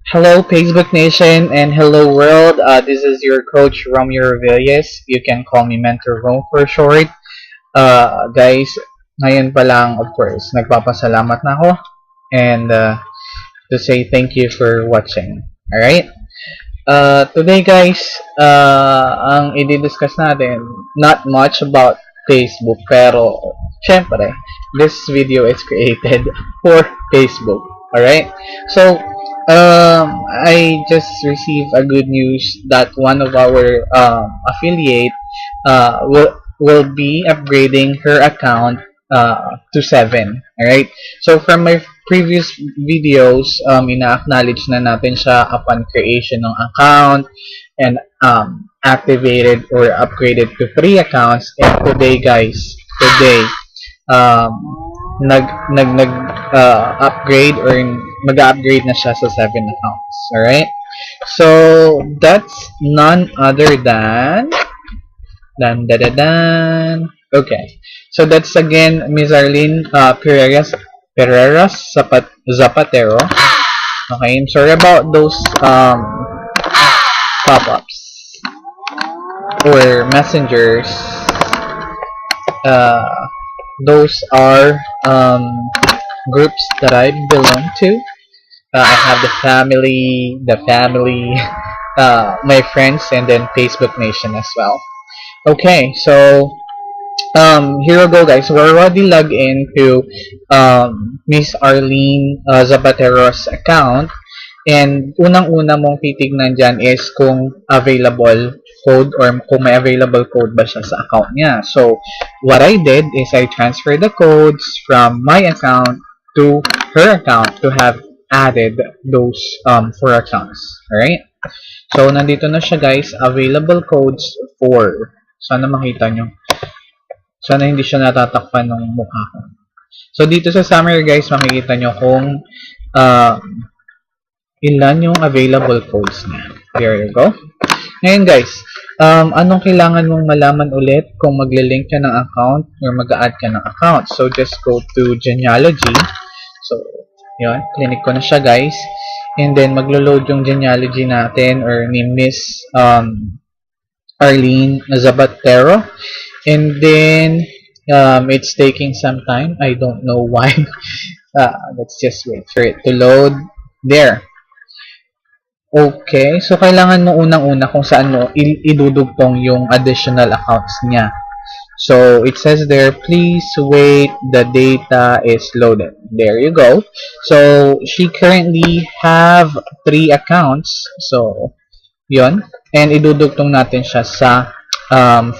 Hello, Paysbook Nation, and hello, world. This is your coach, Romeo Rovillos. You can call me Mentor Rome for short. Guys, ngayon pa lang, of course, nagpapasalamat na ako. And to say thank you for watching. Alright? Today, guys, ang i-discuss natin, not much about Facebook, pero, syempre, this video is created for Facebook. Alright? So, I just received a good news that one of our affiliate will be upgrading her account to 7. Alright? So from my previous videos, ina-acknowledge na natin siya upon creation ng account and activated or upgraded to 3 accounts. And today, guys, upgrade or mag-upgrade na siya sa 7 accounts. Alright? So, that's none other than okay. So, that's again Ms. Arlene Pereras Zapatero. Okay, I'm sorry about those pop-ups or messengers. Those are groups that I belong to. I have the family, my friends, and then Facebook Nation as well. Okay, so here we go, guys. We're already logged into Miss Arlene Zapatero's account, and unang-una mong titignan dyan is kung available code or kung may available code ba siya sa account niya. So, what I did is I transferred the codes from my account to her account to have added those 4 accounts. Alright? So, nandito na siya, guys. Available codes for. Sana makita nyo. Sana hindi siya natatakpan ng mukha ko. So, dito sa summary, guys, makikita nyo kung ilan yung available codes niya. There you go. Ngayon, guys, anong kailangan mong malaman ulit kung magle-link ka ng account or mag-add ka ng account? So, just go to genealogy. So, yun, clinic ko na siya, guys. And then, maglo-load yung genealogy natin or ni Miss Arlene Zabatero. And then, it's taking some time. I don't know why. Let's just wait for it to load. There. Okay, so kailangan mo unang-una kung saan mo idudugtong yung additional accounts niya. So, it says there, please wait, the data is loaded. There you go. So, she currently have 3 accounts. So, yun. And idudugtong natin siya sa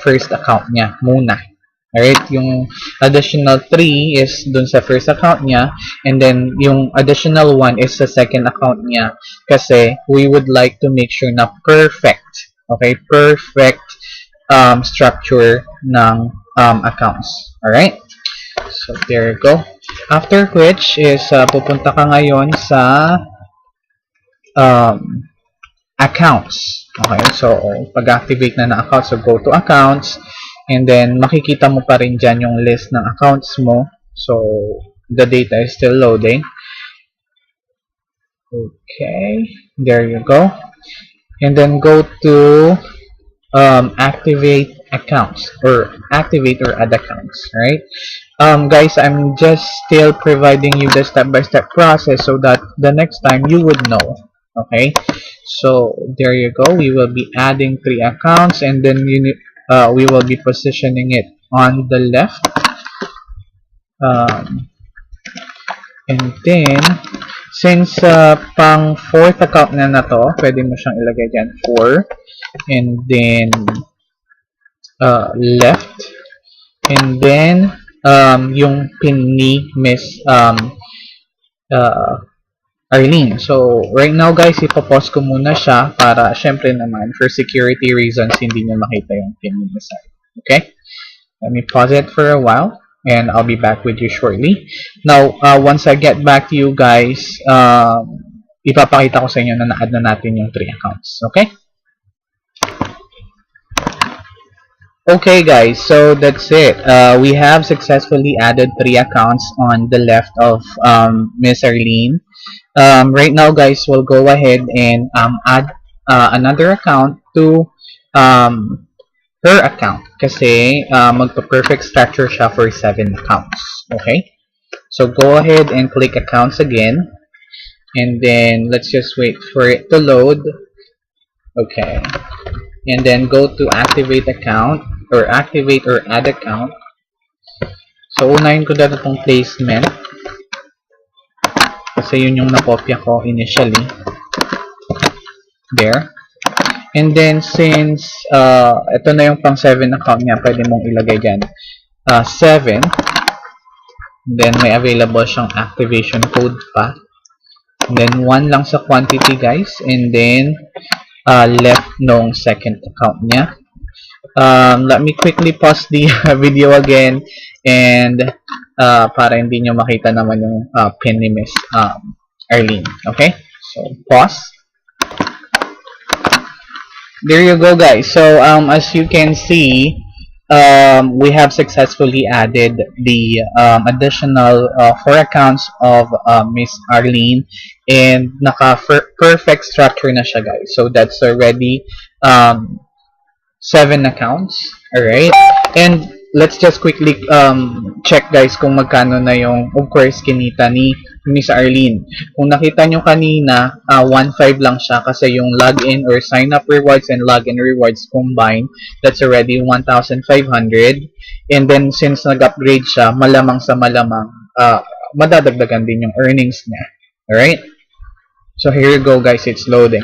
first account niya muna. Alright, yung additional 3 is dun sa first account niya, and then yung additional 1 is sa second account niya kasi we would like to make sure na perfect, okay, perfect structure ng accounts. Alright, so there you go. After which is pupunta ka ngayon sa accounts. Okay, so pag-activate na ng account, so go to accounts. And then, makikita mo pa rin dyan yung list ng accounts mo. So, the data is still loading. Okay. There you go. And then, go to activate accounts. Or activate or add accounts. Right? Guys, I'm just still providing you the step-by-step process so that the next time you would know. Okay? So, there you go. We will be adding 3 accounts. And then, we will be positioning it on the left, and then since pang 4th account na to, pwede mo siyang ilagay dyan 4, and then left, and then yung pin ni Miss Arlene. So, right now, guys, ipapause ko muna siya para, syempre naman, for security reasons, hindi niyo makita yung pin ni Miss Arlene. Okay? Let me pause it for a while, and I'll be back with you shortly. Now, once I get back to you guys, ipapakita ko sa inyo na na-add na natin yung 3 accounts. Okay? Okay, guys, so that's it. We have successfully added 3 accounts on the left of Miss Arlene. Right now, guys, we'll go ahead and add another account to um, her account kasi magpa-perfect structure siya for 7 accounts. Okay? So go ahead and click accounts again, and then let's just wait for it to load. Okay. And then go to activate account or activate or add account. So unahin ko dito itong placement kasi yun yung nakopya ko initially. There. And then since ito na yung pang 7 account niya, pwede mong ilagay dyan 7. Then may available siyang activation code pa. And then 1 lang sa quantity, guys. And then left nung second account niya. Let me quickly pause the video again and para hindi nyo makita naman yung pin ni Miss Arlene. Okay? So, pause. There you go, guys. So as you can see, we have successfully added the additional 4 accounts of Miss Arlene, and naka-perfect structure na siya, guys. So that's already 7 accounts. Alright? And let's just quickly check, guys, kung magkano na yung, of course, kinita ni Miss Arlene. Kung nakita nyo kanina, 1.5 lang siya kasi yung login or sign up rewards and login rewards combined, that's already 1,500. And then since nag-upgrade siya, malamang sa malamang madadagdagan din yung earnings niya. Alright? So here you go, guys, it's loading.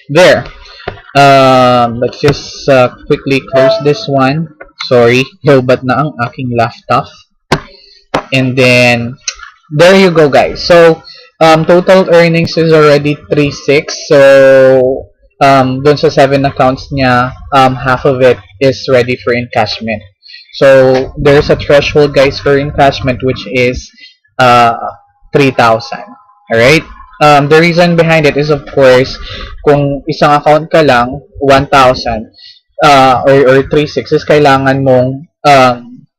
There. Let's just quickly close this one. Sorry, lobat na ang aking laptop. And then there you go, guys. So total earnings is already 3.6. So dun sa 7 accounts niya, half of it is ready for encashment. So there's a threshold, guys, for encashment, which is 3,000. Alright? The reason behind it is, of course, kung isang account ka lang, 1,000 or 3.6 is kailangan mong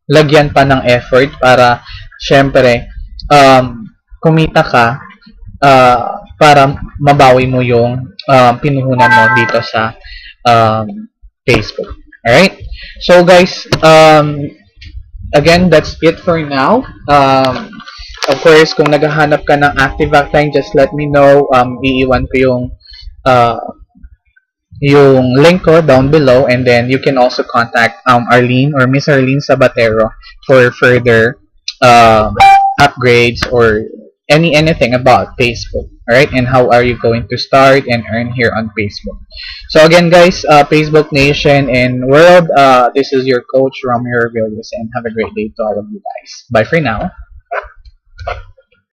lagyan pa ng effort para syempre kumita ka para mabawi mo yung pinuhunan mo dito sa Facebook. Alright? So guys, again, that's it for now. Of course, kung naghahanap ka ng active Upline, just let me know. Iiwan ko yung link ko down below, and then you can also contact Arlene or Miss Arlene Sabatero for further upgrades or anything about Facebook. Alright, and how are you going to start and earn here on Facebook. So again, guys, Facebook Nation and world, this is your coach Romeo, and have a great day to all of you guys. Bye for now.